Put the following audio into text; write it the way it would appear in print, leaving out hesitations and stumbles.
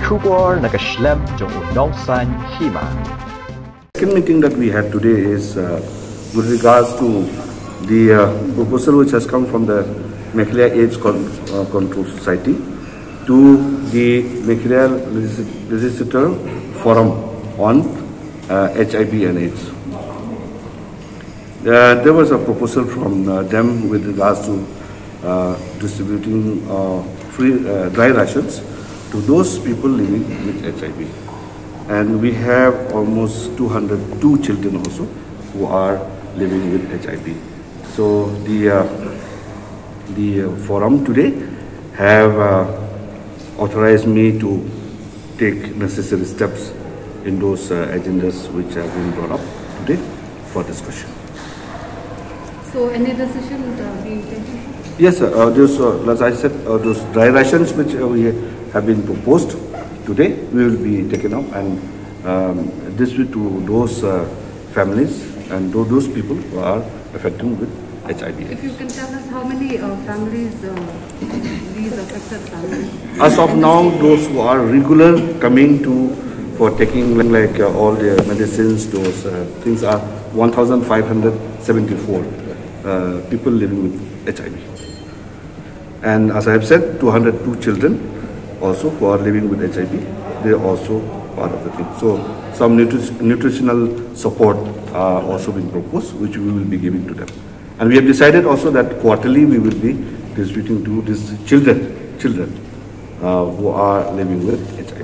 Trubor nakaslem jong unongsan hima. Second meeting that we had today is with regards to the proposal which has come from the Meghalaya AIDS Control Society to the Meghalaya Legislature Forum on HIV and AIDS. There was a proposal from them with regards to distributing free dry rations to those people living with HIV. And we have almost 202 children also who are living with HIV. So the forum today have authorized me to take necessary steps in those agendas which have been brought up today for discussion. So any decision being taken? Yes, sir. As I said, those dry rations which we have been proposed today, we will be taken up and distribute to those families and to those people who are affected with HIV. If you can tell us how many families, these affected families? As of now, those who are regular coming for taking like all their medicines, those things are 1,574 people living with HIV. And as I have said, 202 children also who are living with HIV, they are also part of the thing. So some nutritional support are also being proposed, which we will be giving to them. And we have decided also that quarterly we will be distributing to these children who are living with HIV.